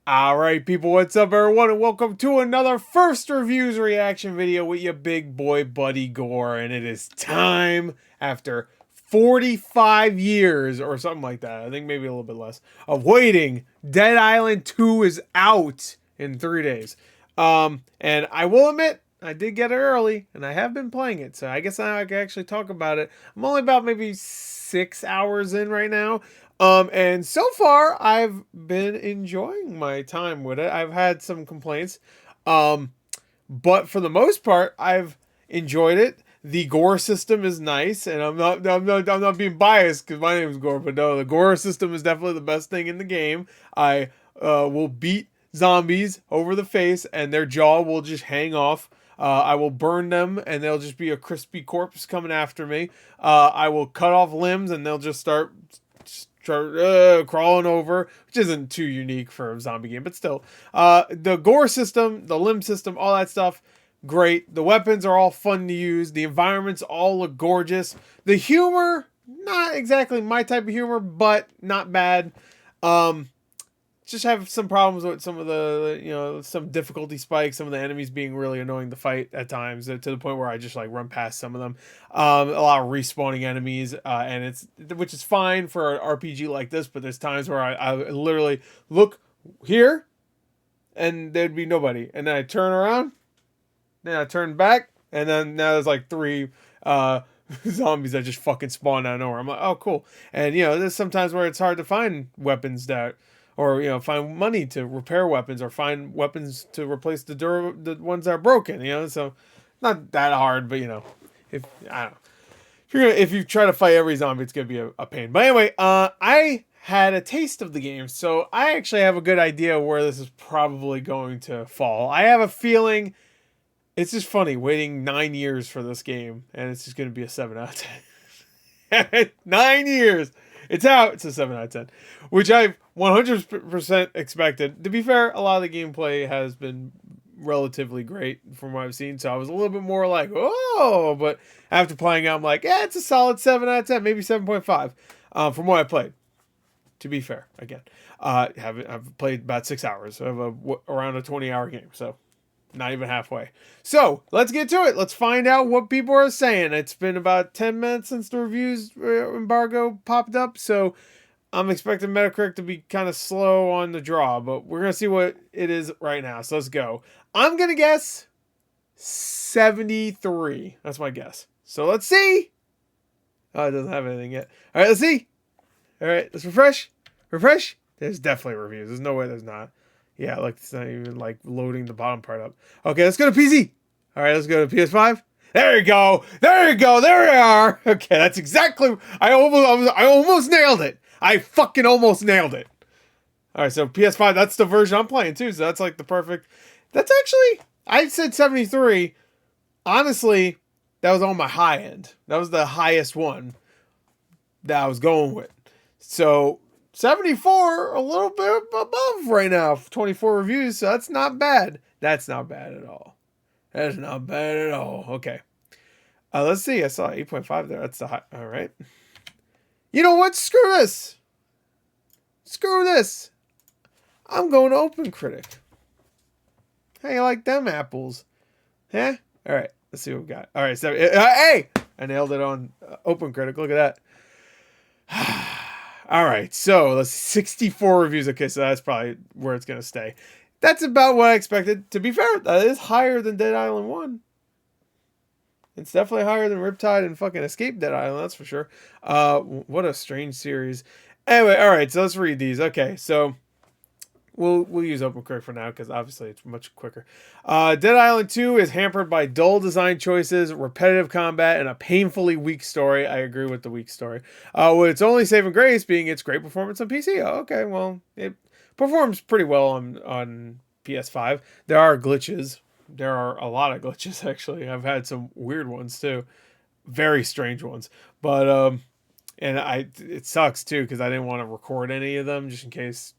Alright people, what's up everyone, and welcome to another first reviews reaction video with your big boy buddy Gore. And it is time, after 45 years or something like that, I think maybe a little bit less, of waiting. Dead Island 2 is out in 3 days. And I will admit, I did get it early, and I have been playing it, so I guess now I can actually talk about it. I'm only about maybe 6 hours in right now. And so far I've been enjoying my time with it. I've had some complaints. Um, but for the most part, I've enjoyed it. The Gore system is nice, and I'm not being biased because my name is Gore, but no, the Gore system is definitely the best thing in the game. I will beat zombies over the face, and their jaw will just hang off. I will burn them, and they'll just be a crispy corpse coming after me. I will cut off limbs, and they'll just start crawling over, which isn't too unique for a zombie game, but still. The Gore system, the limb system, all that stuff, great. The weapons are all fun to use. The environments all look gorgeous. The humor, not exactly my type of humor, but not bad. Um, just have some problems with some of the, some difficulty spikes, some of the enemies being really annoying to fight at times, to the point where I just like run past some of them. A lot of respawning enemies, and which is fine for an RPG like this, but there's times where I literally look here and there'd be nobody, and then I turn around, then I turn back, and then now there's like three zombies that just fucking spawn out of nowhere. I'm like, oh cool. And there's sometimes where it's hard to find weapons that, or find money to repair weapons, or find weapons to replace the ones that are broken. So not that hard, but if I don't know, if you try to fight every zombie, it's gonna be a pain. But anyway, I had a taste of the game, so I actually have a good idea where this is probably going to fall. I have a feeling it's just funny waiting 9 years for this game, and it's just gonna be a 7 out of 10. 9 years. It's out. It's a 7 out of 10, which I 100% expected. To be fair, a lot of the gameplay has been relatively great from what I've seen, so I was a little bit more like, oh, but after playing it, I'm like, yeah, it's a solid 7 out of 10, maybe 7.5 from what I played. To be fair, again, I've played about 6 hours. So I have around a 20-hour game, so not even halfway. So let's get to it. Let's find out what people are saying. It's been about 10 minutes since the reviews embargo popped up, so I'm expecting Metacritic to be kind of slow on the draw, but we're going to see what it is right now. So let's go. I'm going to guess 73. That's my guess. So let's see. Oh, it doesn't have anything yet. All right, let's see. All right, let's refresh. Refresh. There's definitely reviews. There's no way there's not. Yeah, like it's not even like loading the bottom part up. Okay, let's go to PC. All right, let's go to PS5. There you go. There you go. There we are. Okay, that's exactly. I almost nailed it. I fucking almost nailed it. All right, so PS5. That's the version I'm playing too. So that's like the perfect. That's actually. I said 73. Honestly, that was on my high end. That was the highest one that I was going with. So 74, a little bit above right now. 24 reviews, so that's not bad. That's not bad at all. That's not bad at all. Okay. Let's see. I saw 8.5 there. That's the high. All right. You know what? Screw this. Screw this. I'm going to OpenCritic. How you like them apples? Yeah? All right. Let's see what we got. All right. So, hey! I nailed it on OpenCritic. Look at that. All right, so let's 64 reviews. Okay, so that's probably where it's gonna stay. That's about what I expected. To be fair, that is higher than Dead Island 1. It's definitely higher than Riptide and fucking Escape Dead Island, that's for sure. What a strange series. Anyway, all right, so let's read these. Okay, so we'll use OpenCritic for now because obviously it's much quicker. Dead Island 2 is hampered by dull design choices, repetitive combat, and a painfully weak story. I agree with the weak story. With its only saving grace being its great performance on PC. Oh, okay, well, it performs pretty well on PS5. There are glitches. There are a lot of glitches, actually. I've had some weird ones, too. Very strange ones. But, and it sucks, too, because I didn't want to record any of them just in case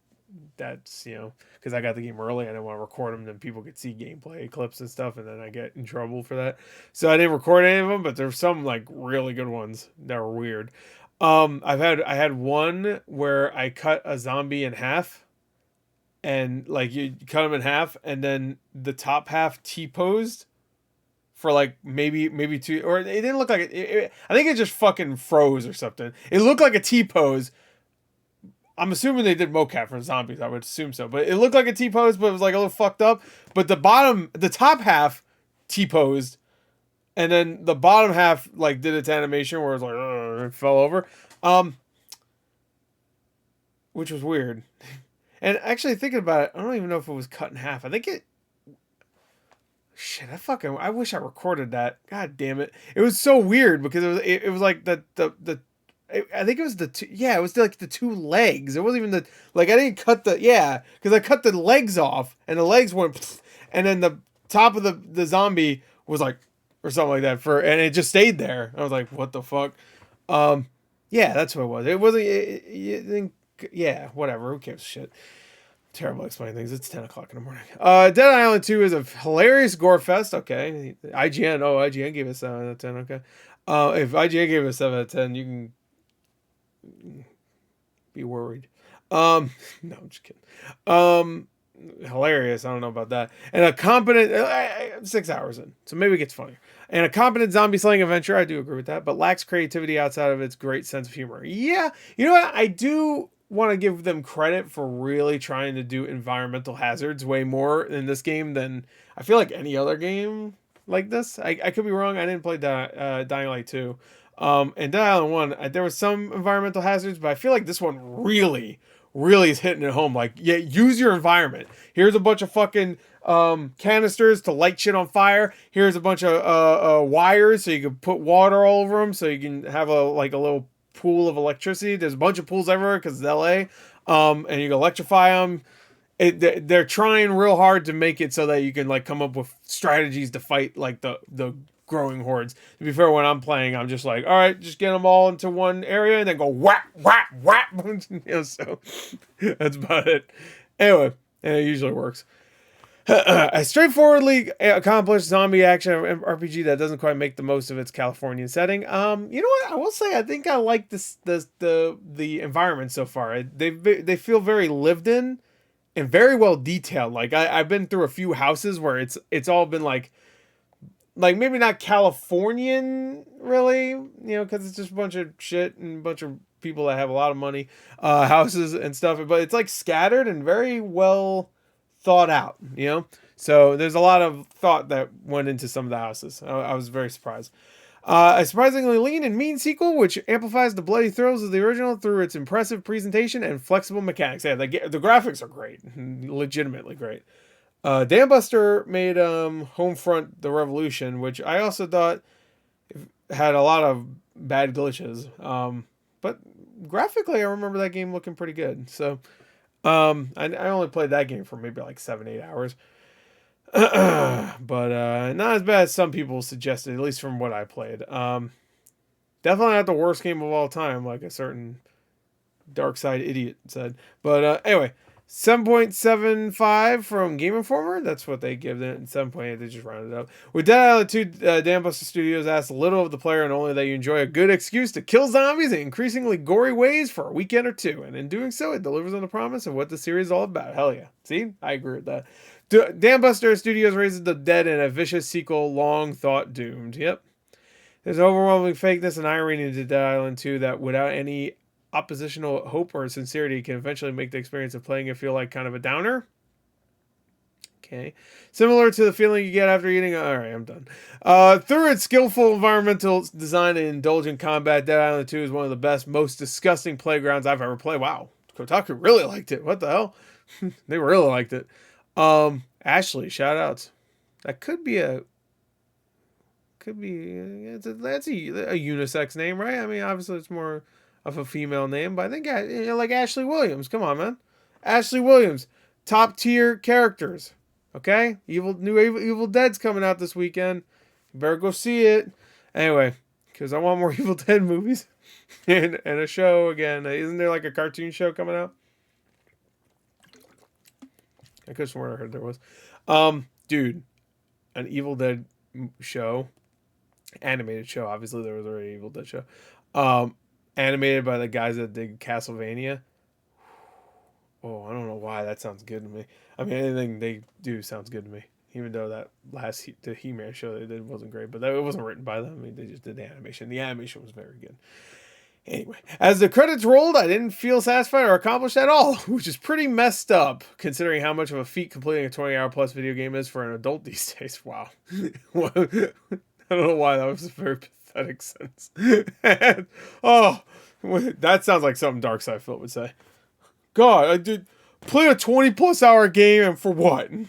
that's because I got the game early. I didn't want to record them, then people could see gameplay clips and stuff, and then I get in trouble for that. So I didn't record any of them, but there's some like really good ones that were weird. I had one where I cut a zombie in half and like you cut them in half, and then the top half T-posed for like maybe two, or it didn't look like it. I think it just fucking froze or something. It looked like a T-pose. I'm assuming they did mocap for zombies. I would assume so, but it looked like a T-pose, but it was like a little fucked up. But the top half T-posed, and then the bottom half like did its animation where it was like it fell over, which was weird. And actually thinking about it, I don't even know if it was cut in half. I think it. Shit, I wish I recorded that. God damn it! It was so weird because it was like I think it was the two. Yeah, it was like the two legs. It wasn't even the like. I didn't cut because I cut the legs off and the legs went, and then the top of the zombie was like or something like that and it just stayed there. I was like, what the fuck? Yeah, that's what it was. It wasn't. Yeah, whatever. Who gives a shit? Terrible explaining things. It's 10 o'clock in the morning. Dead Island 2 is a hilarious gore fest. Okay. IGN. Oh, IGN gave it 7 out of 10. Okay. If IGN gave it 7 out of 10, you can be worried. No, I'm just kidding. Hilarious. I don't know about that. And a competent 6 hours in, so maybe it gets funnier. And a competent zombie slaying adventure. I do agree with that, but lacks creativity outside of its great sense of humor. Yeah, you know what? I do want to give them credit for really trying to do environmental hazards way more in this game than I feel like any other game like this. I could be wrong. I didn't play Dying Light 2. And Dead Island 1, there was some environmental hazards, but I feel like this one really is hitting it home. Like, yeah, use your environment. Here's a bunch of fucking canisters to light shit on fire. Here's a bunch of wires so you can put water all over them so you can have a little pool of electricity. There's a bunch of pools everywhere because it's LA. And you can electrify them. They're trying real hard to make it so that you can like come up with strategies to fight like the growing hordes. To be fair, when I'm playing, I'm just like, all right, just get them all into one area and then go whap whap whap. So that's about it. Anyway, and it usually works. A straightforwardly accomplished zombie action RPG that doesn't quite make the most of its Californian setting. You know what? I will say I think I like the environment so far. They feel very lived in and very well detailed. Like I've been through a few houses where it's all been like maybe not Californian really, because it's just a bunch of shit and a bunch of people that have a lot of money, houses and stuff. But it's like scattered and very well thought out, so there's a lot of thought that went into some of the houses. I was very surprised. A surprisingly lean and mean sequel, which amplifies the bloody thrills of the original through its impressive presentation and flexible mechanics. Yeah, the graphics are great, legitimately great. Dambuster made Homefront: The Revolution, which I also thought had a lot of bad glitches, but graphically I remember that game looking pretty good. So I only played that game for maybe like 7-8 hours. But not as bad as some people suggested, at least from what I played. Definitely not the worst game of all time, like a certain dark side idiot said. But anyway, 7.75 from Game Informer. That's what they give it. And 7.8, they just rounded up. With Dead Island 2, Dambuster Studios asks little of the player and only that you enjoy a good excuse to kill zombies in increasingly gory ways for a weekend or two. And in doing so, it delivers on the promise of what the series is all about. Hell yeah. See? I agree with that. Dambuster Studios raises the dead in a vicious sequel long thought doomed. Yep. There's overwhelming fakeness and irony into Dead Island 2 that without any oppositional hope or sincerity can eventually make the experience of playing it feel like kind of a downer. Okay. Similar to the feeling you get after eating. All right, I'm done. Through its skillful environmental design and indulgent combat, Dead Island 2 is one of the best, most disgusting playgrounds I've ever played. Wow. Kotaku really liked it. What the hell? They really liked it. Ashley, shout outs. That that's a unisex name, right? I mean, obviously it's more of a female name, but I think like Ashley Williams. Come on, man. Ashley Williams, top tier characters. Okay, Evil Dead's coming out this weekend. You better go see it. Anyway, because I want more Evil Dead movies and a show again. Isn't there like a cartoon show coming out? I could have sworn I heard there was. Dude, an Evil Dead show, animated show. Obviously, there was already an Evil Dead show. Animated by the guys that did Castlevania. Oh, I don't know why that sounds good to me. I mean, anything they do sounds good to me. Even though that the He-Man show they did wasn't great, but it wasn't written by them. I mean, they just did the animation. The animation was very good. Anyway, as the credits rolled, I didn't feel satisfied or accomplished at all, which is pretty messed up considering how much of a feat completing a 20-hour plus video game is for an adult these days. Wow. I don't know why that was a very pathetic sentence. Oh, that sounds like something Darkside would say. God, I did play a 20+ hour game and for what? I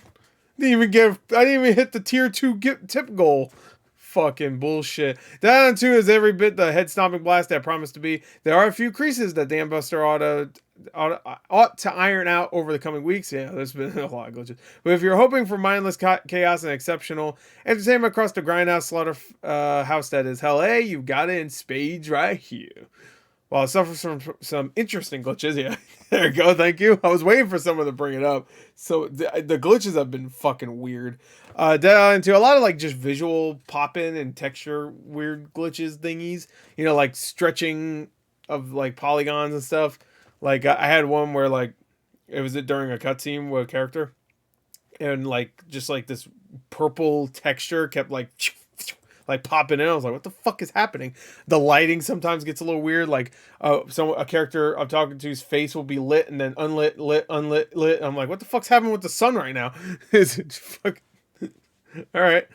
didn't even hit the tier 2 tip goal. Fucking bullshit. That 2 is every bit the head stomping blast that promised to be. There are a few creases that Dan Buster ought to iron out over the coming weeks. Yeah, there's been a lot of glitches. But if you're hoping for mindless chaos and exceptional entertainment across the grindhouse slaughter house that is hell, hey, you've got it in spades right here. While it suffers from some interesting glitches, yeah. There you go, thank you. I was waiting for someone to bring it up. So the glitches have been fucking weird. Into a lot of like just visual pop-in and texture weird glitches thingies. You know, like stretching of like polygons and stuff. Like I had one where like it was during a cutscene with a character, and like just like this purple texture kept like popping in. I was like, what the fuck is happening? The lighting sometimes gets a little weird. Like a character I'm talking to's face will be lit and then unlit, lit, unlit, lit. I'm like, what the fuck's happening with the sun right now? Is it fuck? All right.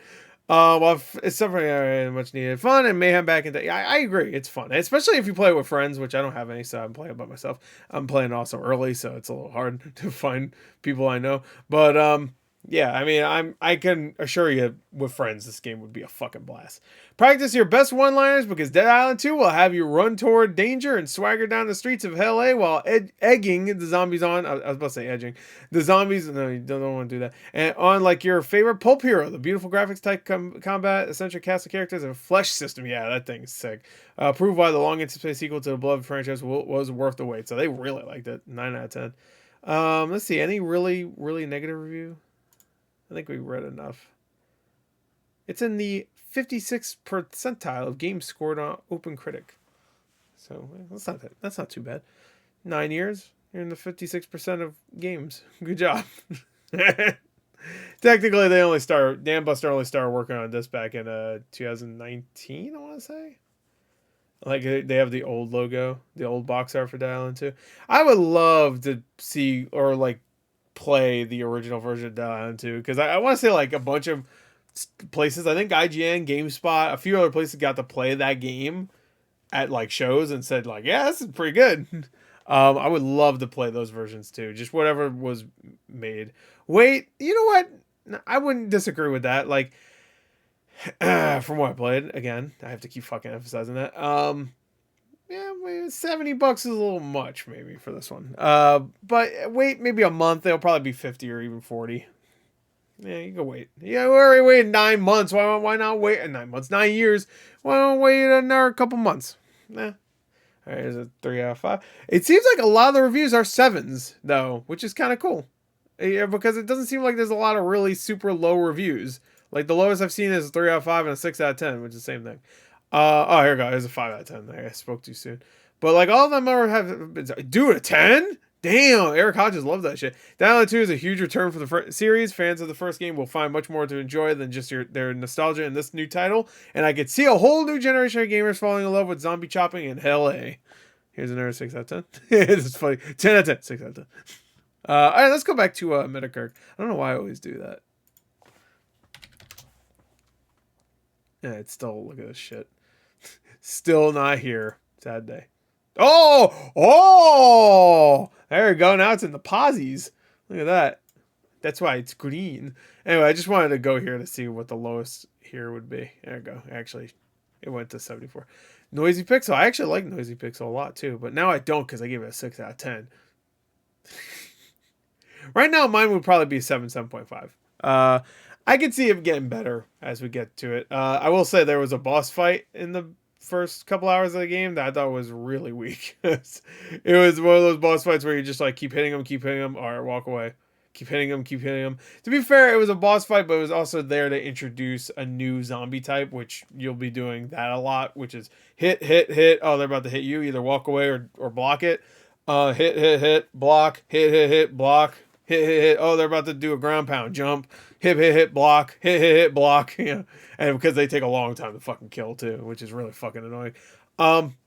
Well, it's something much needed fun and mayhem back in the day. I agree. It's fun, especially if you play with friends, which I don't have any, so I'm playing by myself. I'm playing also early, so it's a little hard to find people I know. But yeah, I mean, I can assure you with friends, this game would be a fucking blast. Practice your best one-liners because Dead Island 2 will have you run toward danger and swagger down the streets of LA while egging the zombies on. I was about to say edging. The zombies, no, you don't want to do that. And on like your favorite pulp hero, the beautiful graphics type combat, eccentric cast of characters, and flesh system. Yeah, that thing's sick. Prove why the long anticipated sequel to the beloved franchise was worth the wait. So they really liked it. 9 out of 10. Let's see. Any really negative review? I think we read enough. It's in the 56th percentile of games scored on OpenCritic. So that's not too bad. 9 years, you're in the 56% of games. Good job. Technically, Dan Buster only started working on this back in 2019, I want to say. Like, they have the old logo, the old box art for Dead Island 2. I would love to see, or like, play the original version of Dead Island 2 because I want to say like a bunch of places, I think IGN, GameSpot, a few other places got to play that game at like shows and said like, yeah, this is pretty good. I would love to play those versions too, just whatever was made. Wait, you know what, I wouldn't disagree with that. Like from what I played, again, I have to keep fucking emphasizing that. Yeah, $70 is a little much maybe for this one. But wait maybe a month, it'll probably be 50 or even 40. Yeah, you can wait. Yeah, we already waited 9 months. Why not wait 9 months? 9 years. Why not wait another couple months? Nah. All right, here's a 3 out of 5. It seems like a lot of the reviews are 7s though, which is kind of cool. Yeah, because it doesn't seem like there's a lot of really super low reviews. Like the lowest I've seen is a 3 out of 5 and a 6 out of 10, which is the same thing. Oh, here we go. There's a 5 out of 10 there. I spoke too soon. But like all of them have been, dude, a 10? Damn, Eric Hodges loved that shit. Dead Island 2 is a huge return for the series. Fans of the first game will find much more to enjoy than just their nostalgia in this new title. And I could see a whole new generation of gamers falling in love with zombie chopping in hell A. Here's another 6 out of 10. It's funny. 10 out of 10. 6 out of 10. All right, let's go back to Metacritic. I don't know why I always do that. Yeah, it's still, look at this shit. Still not here. Sad day. Oh! There we go. Now it's in the posies. Look at that. That's why it's green. Anyway, I just wanted to go here to see what the lowest here would be. There we go. Actually, it went to 74. Noisy Pixel. I actually like Noisy Pixel a lot too, but now I don't because I gave it a 6 out of 10. Right now, mine would probably be 7.5. I could see it getting better as we get to it. I will say there was a boss fight in the first couple hours of the game that I thought was really weak. It was one of those boss fights where you just like keep hitting them, all right, walk away. Keep hitting them. To be fair, it was a boss fight, but it was also there to introduce a new zombie type, which you'll be doing that a lot, which is hit. Oh, they're about to hit you. Either walk away or block it. Hit, block, hit, block, hit. Oh, they're about to do a ground pound, jump, hit, block, hit, block. Yeah, and because they take a long time to fucking kill too, which is really fucking annoying. Um,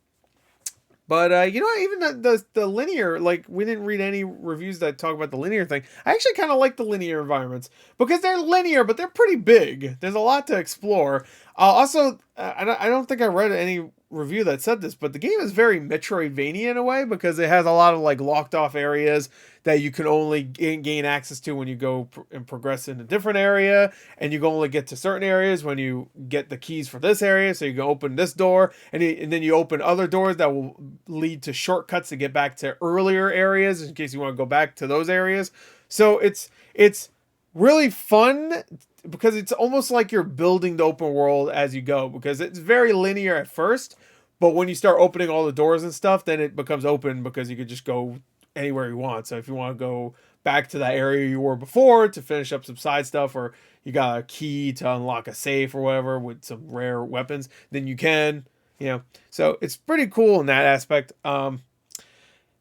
but you know what? Even the linear, like we didn't read any reviews that talk about the linear thing. I actually kind of like the linear environments because they're linear, but they're pretty big. There's a lot to explore. Also, I don't think I read any review that said this, but the game is very Metroidvania in a way because it has a lot of like locked off areas that you can only gain access to when you go and progress in a different area, and you can only get to certain areas when you get the keys for this area. So you can open this door, and then you open other doors that will lead to shortcuts to get back to earlier areas in case you want to go back to those areas. So it's really fun because it's almost like you're building the open world as you go because it's very linear at first, but when you start opening all the doors and stuff, then it becomes open because you could just go anywhere you want. So if you want to go back to that area you were before to finish up some side stuff, or you got a key to unlock a safe or whatever with some rare weapons, then you can, you know. So it's pretty cool in that aspect.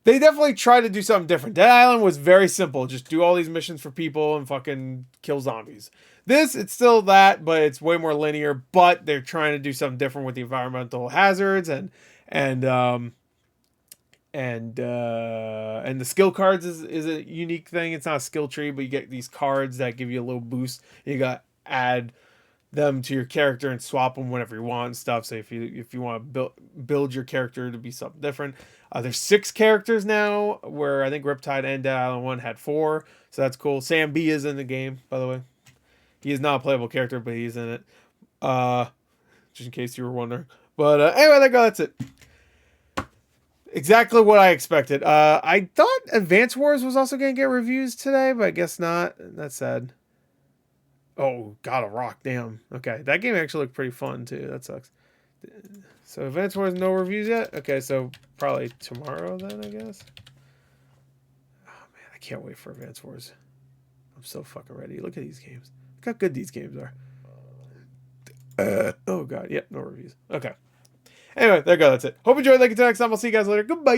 They definitely try to do something different. Dead Island was very simple. Just do all these missions for people and fucking kill zombies. This, it's still that, but it's way more linear, but they're trying to do something different with the environmental hazards and the skill cards is a unique thing. It's not a skill tree, but you get these cards that give you a little boost. You got add them to your character and swap them whenever you want and stuff. So if you want to build your character to be something different, there's 6 characters now. Where I think Riptide and Dead Island 1 had 4, so that's cool. Sam B is in the game, by the way. He is not a playable character, but he's in it. Just in case you were wondering. But anyway, that's it. Exactly what I expected. I thought Advance Wars was also going to get reviews today, but I guess not. That's sad. Oh, God of Rock. Damn. Okay. That game actually looked pretty fun, too. That sucks. So, Advance Wars, no reviews yet? Okay, so probably tomorrow then, I guess. Oh, man. I can't wait for Advance Wars. I'm so fucking ready. Look at these games. Look how good these games are. Oh, God. Yep, no reviews. Okay. Anyway, there you go. That's it. Hope you enjoyed. Thank you. Till next time. I'll see you guys later. Goodbye.